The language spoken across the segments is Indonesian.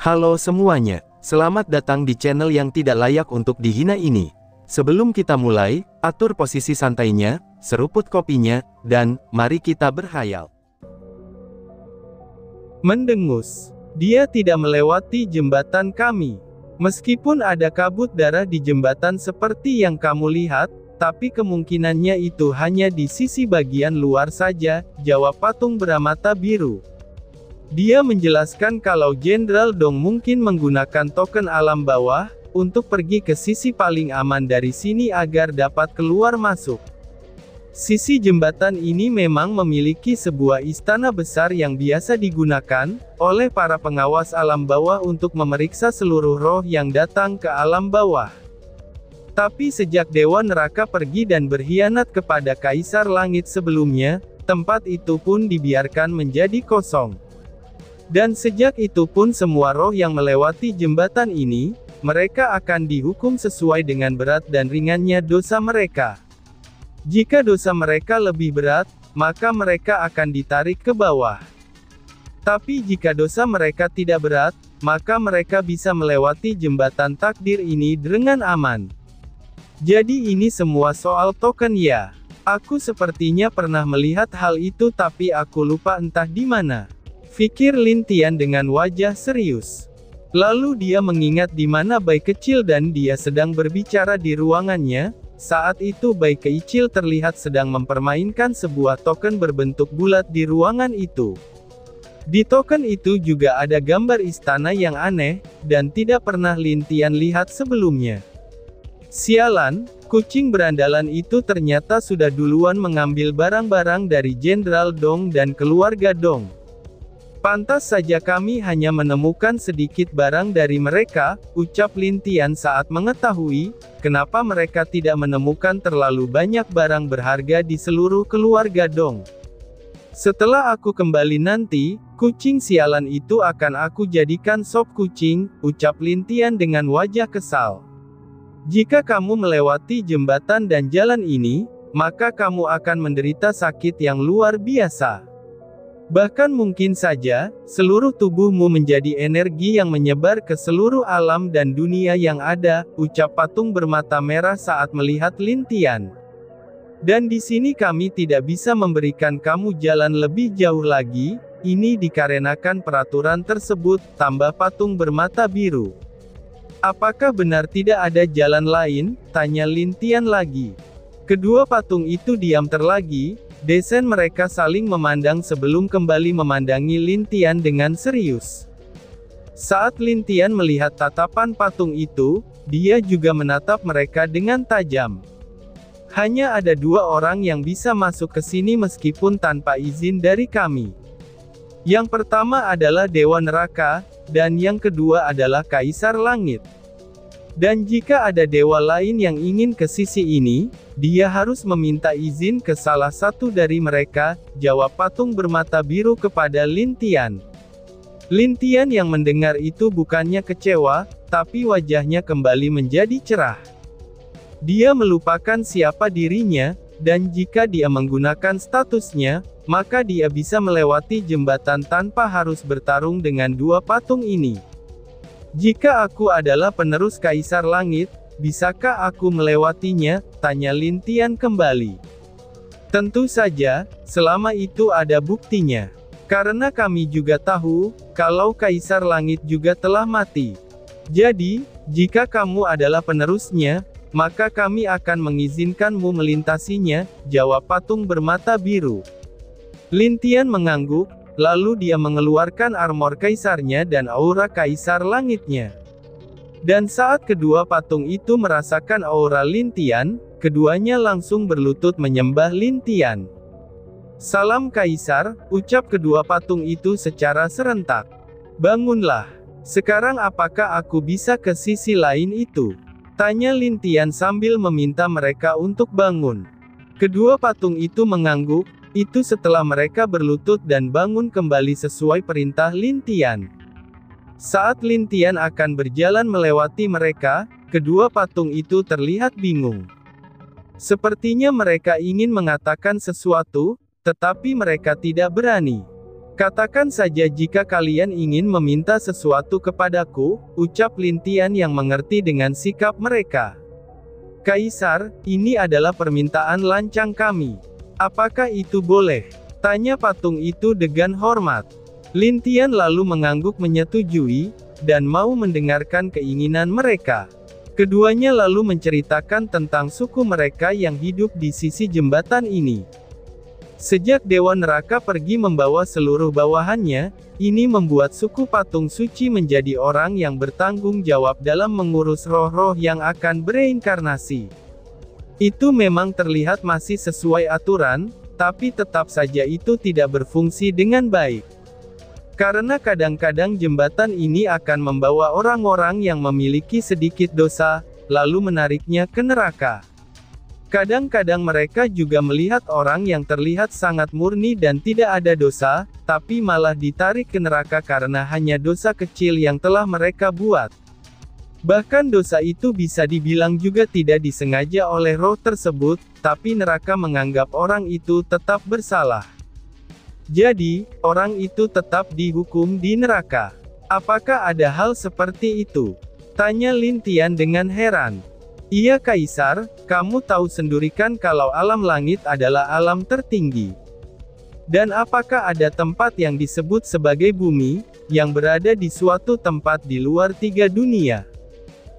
Halo semuanya, selamat datang di channel yang tidak layak untuk dihina ini. Sebelum kita mulai, atur posisi santainya, seruput kopinya, dan mari kita berhayal. Mendengus. Dia tidak melewati jembatan kami. Meskipun ada kabut darah di jembatan seperti yang kamu lihat, tapi kemungkinannya itu hanya di sisi bagian luar saja, jawab patung bermata biru. Dia menjelaskan kalau Jenderal Dong mungkin menggunakan token alam bawah, untuk pergi ke sisi paling aman dari sini agar dapat keluar masuk. Sisi jembatan ini memang memiliki sebuah istana besar yang biasa digunakan oleh para pengawas alam bawah untuk memeriksa seluruh roh yang datang ke alam bawah. Tapi sejak Dewa Neraka pergi dan berkhianat kepada Kaisar Langit sebelumnya, tempat itu pun dibiarkan menjadi kosong. Dan sejak itu pun semua roh yang melewati jembatan ini, mereka akan dihukum sesuai dengan berat dan ringannya dosa mereka. Jika dosa mereka lebih berat, maka mereka akan ditarik ke bawah. Tapi jika dosa mereka tidak berat, maka mereka bisa melewati jembatan takdir ini dengan aman. Jadi ini semua soal token ya. Aku sepertinya pernah melihat hal itu tapi aku lupa entah di mana. Pikir Lin Tian dengan wajah serius. Lalu dia mengingat di mana bayi kecil dan dia sedang berbicara di ruangannya. Saat itu bayi kecil terlihat sedang mempermainkan sebuah token berbentuk bulat di ruangan itu. Di token itu juga ada gambar istana yang aneh, dan tidak pernah Lin Tian lihat sebelumnya. Sialan, kucing berandalan itu ternyata sudah duluan mengambil barang-barang dari Jenderal Dong dan keluarga Dong. Pantas saja kami hanya menemukan sedikit barang dari mereka, ucap Lin Tian saat mengetahui, kenapa mereka tidak menemukan terlalu banyak barang berharga di seluruh keluarga Dong. Setelah aku kembali nanti, kucing sialan itu akan aku jadikan sop kucing, ucap Lin Tian dengan wajah kesal. Jika kamu melewati jembatan dan jalan ini, maka kamu akan menderita sakit yang luar biasa. Bahkan mungkin saja, seluruh tubuhmu menjadi energi yang menyebar ke seluruh alam dan dunia yang ada, ucap patung bermata merah saat melihat Lin Tian. Dan di sini kami tidak bisa memberikan kamu jalan lebih jauh lagi, ini dikarenakan peraturan tersebut, tambah patung bermata biru. Apakah benar tidak ada jalan lain? Tanya Lin Tian lagi. Kedua patung itu diam terlagi. Desain mereka saling memandang sebelum kembali memandangi Lin Tian dengan serius. Saat Lin Tian melihat tatapan patung itu, dia juga menatap mereka dengan tajam. Hanya ada dua orang yang bisa masuk ke sini meskipun tanpa izin dari kami. Yang pertama adalah Dewa Neraka, dan yang kedua adalah Kaisar Langit. Dan jika ada dewa lain yang ingin ke sisi ini, dia harus meminta izin ke salah satu dari mereka, jawab patung bermata biru kepada Lin Tian. Lin Tian yang mendengar itu bukannya kecewa, tapi wajahnya kembali menjadi cerah. Dia melupakan siapa dirinya, dan jika dia menggunakan statusnya, maka dia bisa melewati jembatan tanpa harus bertarung dengan dua patung ini. Jika aku adalah penerus Kaisar Langit, bisakah aku melewatinya? Tanya Lin Tian kembali. Tentu saja, selama itu ada buktinya. Karena kami juga tahu, kalau Kaisar Langit juga telah mati. Jadi, jika kamu adalah penerusnya, maka kami akan mengizinkanmu melintasinya, jawab patung bermata biru. Lin Tian mengangguk. Lalu dia mengeluarkan armor kaisarnya dan aura Kaisar Langitnya. Dan saat kedua patung itu merasakan aura Lin Tian, keduanya langsung berlutut menyembah Lin Tian. Salam Kaisar, ucap kedua patung itu secara serentak. Bangunlah. Sekarang apakah aku bisa ke sisi lain itu? Tanya Lin Tian sambil meminta mereka untuk bangun. Kedua patung itu mengangguk. Itu setelah mereka berlutut dan bangun kembali sesuai perintah Lin Tian. Saat Lin Tian akan berjalan melewati mereka, kedua patung itu terlihat bingung. Sepertinya mereka ingin mengatakan sesuatu, tetapi mereka tidak berani. Katakan saja jika kalian ingin meminta sesuatu kepadaku, ucap Lin Tian yang mengerti dengan sikap mereka. Kaisar, ini adalah permintaan lancang kami. Apakah itu boleh? Tanya patung itu dengan hormat. Lin Tian lalu mengangguk menyetujui, dan mau mendengarkan keinginan mereka. Keduanya lalu menceritakan tentang suku mereka yang hidup di sisi jembatan ini. Sejak Dewa Neraka pergi membawa seluruh bawahannya, ini membuat suku patung suci menjadi orang yang bertanggung jawab dalam mengurus roh-roh yang akan bereinkarnasi. Itu memang terlihat masih sesuai aturan, tapi tetap saja itu tidak berfungsi dengan baik. Karena kadang-kadang jembatan ini akan membawa orang-orang yang memiliki sedikit dosa, lalu menariknya ke neraka. Kadang-kadang mereka juga melihat orang yang terlihat sangat murni dan tidak ada dosa, tapi malah ditarik ke neraka karena hanya dosa kecil yang telah mereka buat. Bahkan dosa itu bisa dibilang juga tidak disengaja oleh roh tersebut, tapi neraka menganggap orang itu tetap bersalah. Jadi, orang itu tetap dihukum di neraka. Apakah ada hal seperti itu? Tanya Lin Tian dengan heran. Iya Kaisar, kamu tahu sendiri kan kalau alam langit adalah alam tertinggi. Dan apakah ada tempat yang disebut sebagai bumi, yang berada di suatu tempat di luar 3 dunia?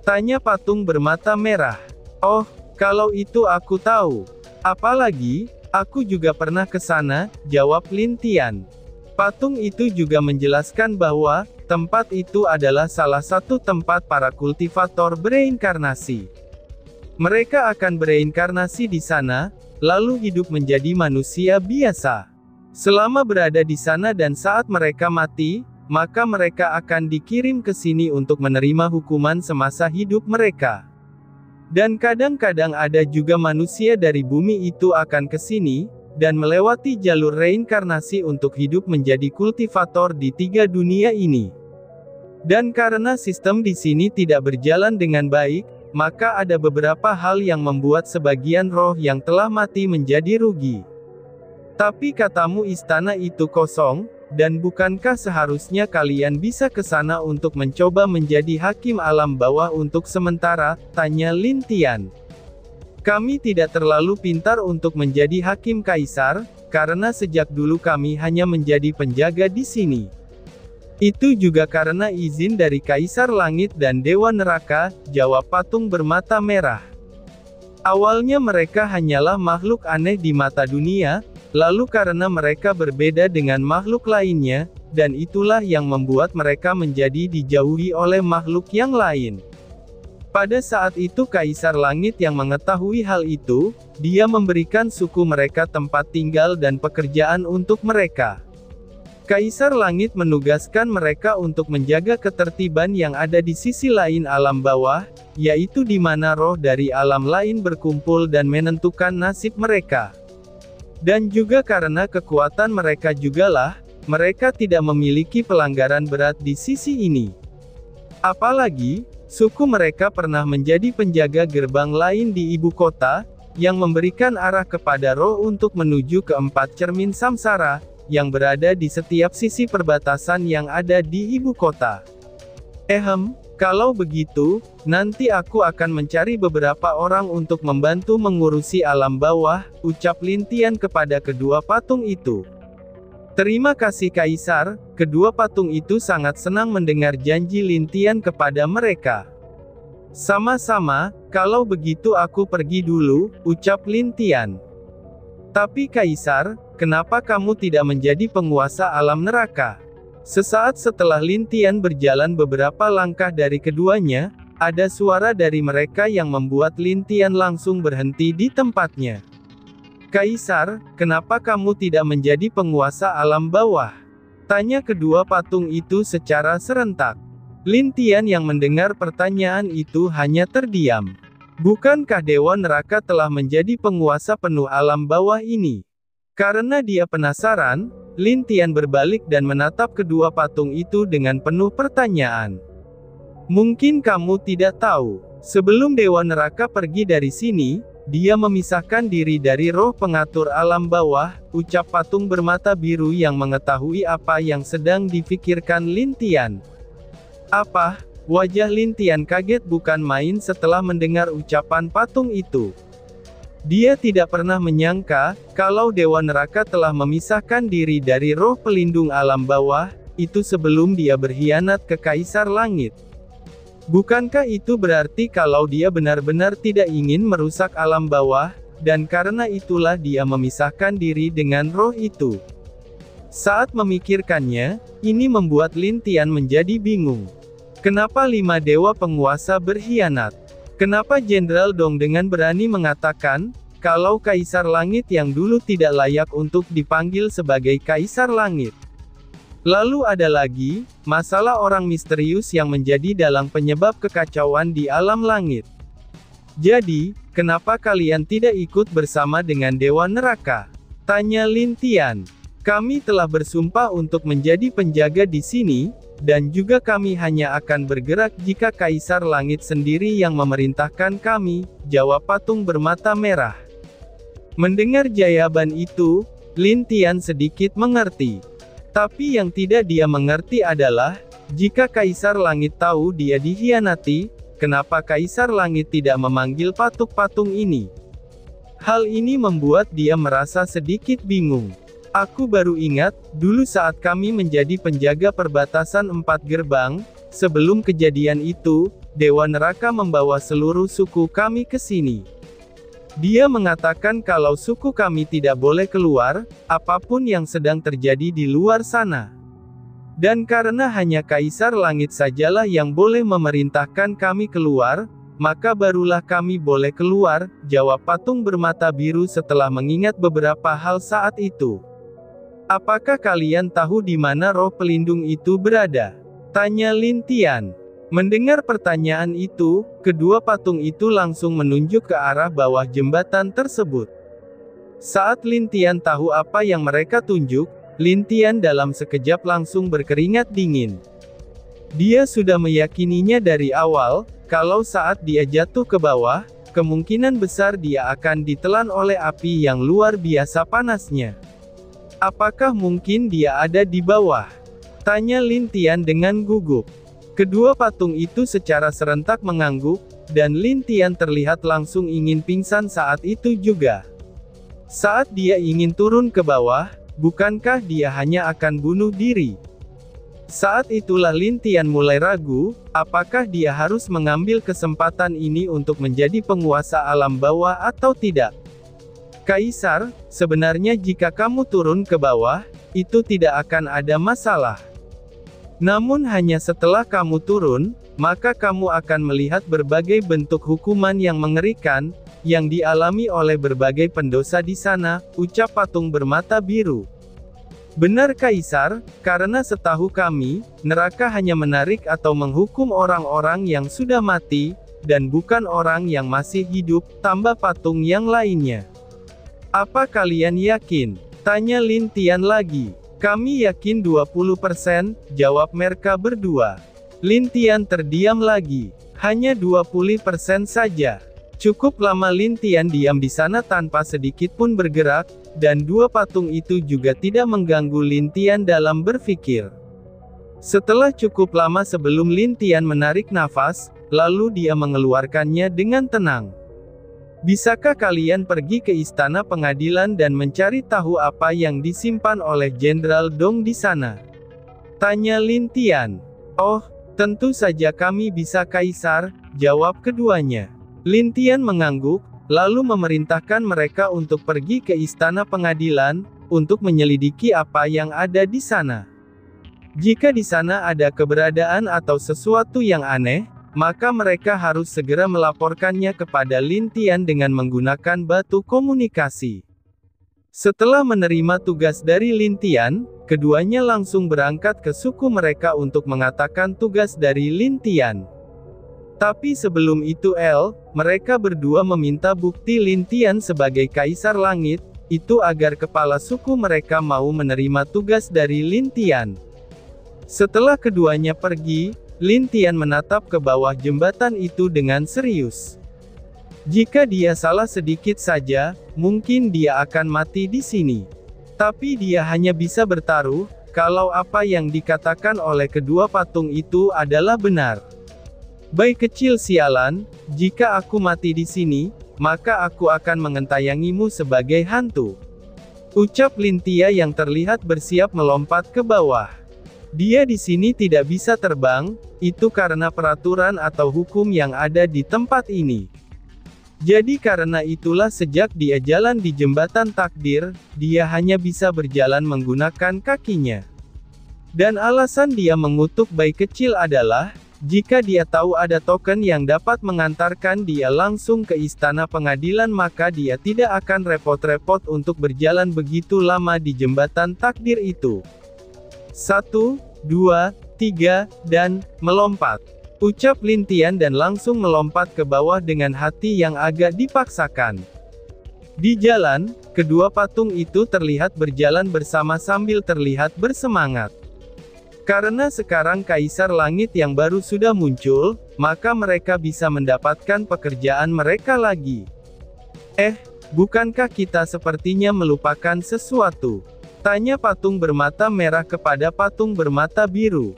Tanya patung bermata merah. Oh, kalau itu aku tahu. Apalagi, aku juga pernah ke sana, jawab Lin Tian. Patung itu juga menjelaskan bahwa, tempat itu adalah salah satu tempat para kultivator bereinkarnasi. Mereka akan bereinkarnasi di sana, lalu hidup menjadi manusia biasa. Selama berada di sana dan saat mereka mati, maka mereka akan dikirim ke sini untuk menerima hukuman semasa hidup mereka. Dan kadang-kadang ada juga manusia dari bumi itu akan ke sini, dan melewati jalur reinkarnasi untuk hidup menjadi kultivator di 3 dunia ini. Dan karena sistem di sini tidak berjalan dengan baik, maka ada beberapa hal yang membuat sebagian roh yang telah mati menjadi rugi. Tapi katamu istana itu kosong, dan bukankah seharusnya kalian bisa ke sana untuk mencoba menjadi hakim alam bawah untuk sementara? Tanya Lin Tian. Kami tidak terlalu pintar untuk menjadi hakim Kaisar, karena sejak dulu kami hanya menjadi penjaga di sini. Itu juga karena izin dari Kaisar Langit dan Dewa Neraka, jawab patung bermata merah. Awalnya mereka hanyalah makhluk aneh di mata dunia, lalu karena mereka berbeda dengan makhluk lainnya, dan itulah yang membuat mereka menjadi dijauhi oleh makhluk yang lain. Pada saat itu Kaisar Langit yang mengetahui hal itu, dia memberikan suku mereka tempat tinggal dan pekerjaan untuk mereka. Kaisar Langit menugaskan mereka untuk menjaga ketertiban yang ada di sisi lain alam bawah, yaitu di mana roh dari alam lain berkumpul dan menentukan nasib mereka. Dan juga karena kekuatan mereka jugalah, mereka tidak memiliki pelanggaran berat di sisi ini. Apalagi, suku mereka pernah menjadi penjaga gerbang lain di ibu kota, yang memberikan arah kepada roh untuk menuju ke 4 cermin samsara, yang berada di setiap sisi perbatasan yang ada di ibu kota. Kalau begitu, nanti aku akan mencari beberapa orang untuk membantu mengurusi alam bawah, ucap Lin Tian kepada kedua patung itu. Terima kasih Kaisar, kedua patung itu sangat senang mendengar janji Lin Tian kepada mereka. Sama-sama, kalau begitu aku pergi dulu, ucap Lin Tian. Tapi Kaisar, kenapa kamu tidak menjadi penguasa alam neraka? Sesaat setelah Lin Tian berjalan beberapa langkah dari keduanya, ada suara dari mereka yang membuat Lin Tian langsung berhenti di tempatnya. Kaisar, kenapa kamu tidak menjadi penguasa alam bawah? Tanya kedua patung itu secara serentak. Lin Tian yang mendengar pertanyaan itu hanya terdiam. Bukankah Dewa Neraka telah menjadi penguasa penuh alam bawah ini? Karena dia penasaran, Lin Tian berbalik dan menatap kedua patung itu dengan penuh pertanyaan. Mungkin kamu tidak tahu, sebelum Dewa Neraka pergi dari sini, dia memisahkan diri dari roh pengatur alam bawah, ucap patung bermata biru yang mengetahui apa yang sedang difikirkan Lin Tian. Apa? Wajah Lin Tian kaget bukan main setelah mendengar ucapan patung itu. Dia tidak pernah menyangka, kalau Dewa Neraka telah memisahkan diri dari roh pelindung alam bawah, itu sebelum dia berkhianat ke Kaisar Langit. Bukankah itu berarti kalau dia benar-benar tidak ingin merusak alam bawah, dan karena itulah dia memisahkan diri dengan roh itu? Saat memikirkannya, ini membuat Lin Tian menjadi bingung. Kenapa 5 dewa penguasa berkhianat? Kenapa Jenderal Dong dengan berani mengatakan, kalau Kaisar Langit yang dulu tidak layak untuk dipanggil sebagai Kaisar Langit? Lalu ada lagi, masalah orang misterius yang menjadi dalang penyebab kekacauan di alam langit. Jadi, kenapa kalian tidak ikut bersama dengan Dewa Neraka? Tanya Lin Tian. Kami telah bersumpah untuk menjadi penjaga di sini, dan juga kami hanya akan bergerak jika Kaisar Langit sendiri yang memerintahkan kami, jawab patung bermata merah. Mendengar jawaban itu, Lin Tian sedikit mengerti. Tapi yang tidak dia mengerti adalah, jika Kaisar Langit tahu dia dikhianati, kenapa Kaisar Langit tidak memanggil patung-patung ini? Hal ini membuat dia merasa sedikit bingung. Aku baru ingat, dulu saat kami menjadi penjaga perbatasan 4 gerbang, sebelum kejadian itu, Dewa Neraka membawa seluruh suku kami ke sini. Dia mengatakan kalau suku kami tidak boleh keluar, apapun yang sedang terjadi di luar sana. Dan karena hanya Kaisar Langit sajalah yang boleh memerintahkan kami keluar, maka barulah kami boleh keluar, jawab patung bermata biru setelah mengingat beberapa hal saat itu. Apakah kalian tahu di mana roh pelindung itu berada? Tanya Lin Tian. Mendengar pertanyaan itu, kedua patung itu langsung menunjuk ke arah bawah jembatan tersebut. Saat Lin Tian tahu apa yang mereka tunjuk, Lin Tian dalam sekejap langsung berkeringat dingin. Dia sudah meyakininya dari awal, kalau saat dia jatuh ke bawah, kemungkinan besar dia akan ditelan oleh api yang luar biasa panasnya. Apakah mungkin dia ada di bawah? Tanya Lin Tian dengan gugup. Kedua patung itu secara serentak mengangguk, dan Lin Tian terlihat langsung ingin pingsan saat itu juga. Saat dia ingin turun ke bawah, bukankah dia hanya akan bunuh diri? Saat itulah Lin Tian mulai ragu, apakah dia harus mengambil kesempatan ini untuk menjadi penguasa alam bawah atau tidak? Kaisar, sebenarnya jika kamu turun ke bawah, itu tidak akan ada masalah. Namun hanya setelah kamu turun, maka kamu akan melihat berbagai bentuk hukuman yang mengerikan, yang dialami oleh berbagai pendosa di sana, ucap patung bermata biru. Benar Kaisar, karena setahu kami, neraka hanya menarik atau menghukum orang-orang yang sudah mati, dan bukan orang yang masih hidup, tambah patung yang lainnya. Apa kalian yakin? Tanya Lin Tian lagi. Kami yakin 20%, jawab mereka berdua. Lin Tian terdiam lagi. Hanya 20% saja. Cukup lama Lin Tian diam di sana tanpa sedikit pun bergerak, dan dua patung itu juga tidak mengganggu Lin Tian dalam berpikir. Setelah cukup lama sebelum Lin Tian menarik nafas, lalu dia mengeluarkannya dengan tenang. Bisakah kalian pergi ke istana pengadilan dan mencari tahu apa yang disimpan oleh Jenderal Dong di sana? Tanya Lin Tian. Oh, tentu saja kami bisa Kaisar, jawab keduanya. Lin Tian mengangguk, lalu memerintahkan mereka untuk pergi ke istana pengadilan, untuk menyelidiki apa yang ada di sana. Jika di sana ada keberadaan atau sesuatu yang aneh, maka mereka harus segera melaporkannya kepada Lin Tian dengan menggunakan batu komunikasi. Setelah menerima tugas dari Lin Tian, keduanya langsung berangkat ke suku mereka untuk mengatakan tugas dari Lin Tian. Tapi sebelum itu mereka berdua meminta bukti Lin Tian sebagai Kaisar Langit, itu agar kepala suku mereka mau menerima tugas dari Lin Tian. Setelah keduanya pergi, Lin Tian menatap ke bawah jembatan itu dengan serius. Jika dia salah sedikit saja, mungkin dia akan mati di sini. Tapi dia hanya bisa bertaruh, kalau apa yang dikatakan oleh kedua patung itu adalah benar. Bayi kecil sialan, jika aku mati di sini, maka aku akan mengentayangimu sebagai hantu. Ucap Lintia yang terlihat bersiap melompat ke bawah. Dia di sini tidak bisa terbang, itu karena peraturan atau hukum yang ada di tempat ini. Jadi karena itulah sejak dia jalan di jembatan takdir, dia hanya bisa berjalan menggunakan kakinya. Dan alasan dia mengutuk bayi kecil adalah, jika dia tahu ada token yang dapat mengantarkan dia langsung ke istana pengadilan maka dia tidak akan repot-repot untuk berjalan begitu lama di jembatan takdir itu. 1, 2, 3, dan melompat. Ucap Lintian dan langsung melompat ke bawah dengan hati yang agak dipaksakan. Di jalan, kedua patung itu terlihat berjalan bersama sambil terlihat bersemangat. Karena sekarang Kaisar Langit yang baru sudah muncul, maka mereka bisa mendapatkan pekerjaan mereka lagi. Bukankah kita sepertinya melupakan sesuatu? Tanya patung bermata merah kepada patung bermata biru.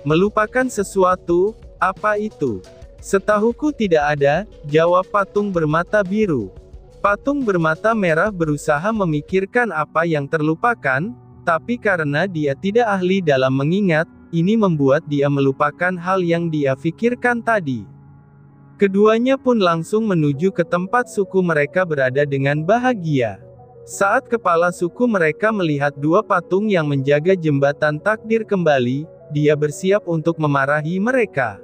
Melupakan sesuatu, apa itu? Setahuku tidak ada, jawab patung bermata biru. Patung bermata merah berusaha memikirkan apa yang terlupakan, tapi karena dia tidak ahli dalam mengingat, ini membuat dia melupakan hal yang dia pikirkan tadi. Keduanya pun langsung menuju ke tempat suku mereka berada dengan bahagia. Saat kepala suku mereka melihat dua patung yang menjaga jembatan takdir kembali, dia bersiap untuk memarahi mereka.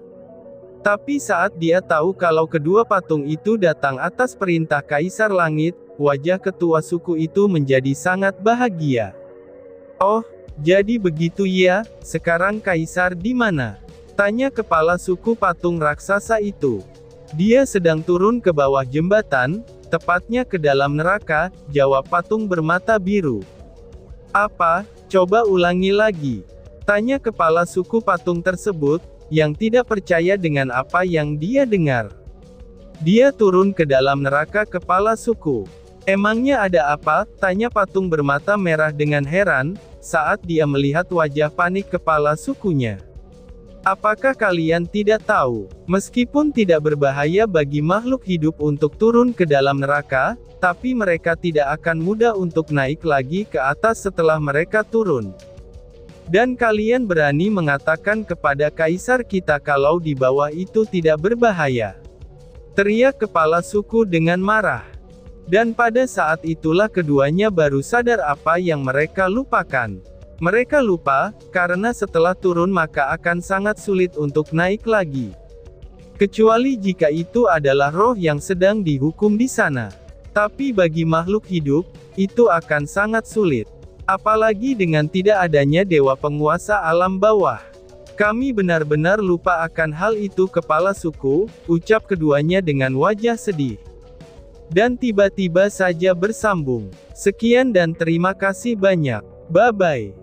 Tapi saat dia tahu kalau kedua patung itu datang atas perintah Kaisar Langit, wajah ketua suku itu menjadi sangat bahagia. Oh, jadi begitu ya, sekarang Kaisar di mana? Tanya kepala suku patung raksasa itu. Dia sedang turun ke bawah jembatan, tepatnya ke dalam neraka, jawab patung bermata biru. Apa? Coba ulangi lagi. Tanya kepala suku patung tersebut, yang tidak percaya dengan apa yang dia dengar. Dia turun ke dalam neraka kepala suku. Emangnya ada apa? Tanya patung bermata merah dengan heran, saat dia melihat wajah panik kepala sukunya. Apakah kalian tidak tahu, meskipun tidak berbahaya bagi makhluk hidup untuk turun ke dalam neraka, tapi mereka tidak akan mudah untuk naik lagi ke atas setelah mereka turun. Dan kalian berani mengatakan kepada Kaisar kita kalau di bawah itu tidak berbahaya. Teriak kepala suku dengan marah. Dan pada saat itulah keduanya baru sadar apa yang mereka lupakan. Mereka lupa, karena setelah turun maka akan sangat sulit untuk naik lagi. Kecuali jika itu adalah roh yang sedang dihukum di sana. Tapi bagi makhluk hidup, itu akan sangat sulit. Apalagi dengan tidak adanya dewa penguasa alam bawah. Kami benar-benar lupa akan hal itu kepala suku, ucap keduanya dengan wajah sedih. Dan tiba-tiba saja bersambung. Sekian dan terima kasih banyak. Bye-bye.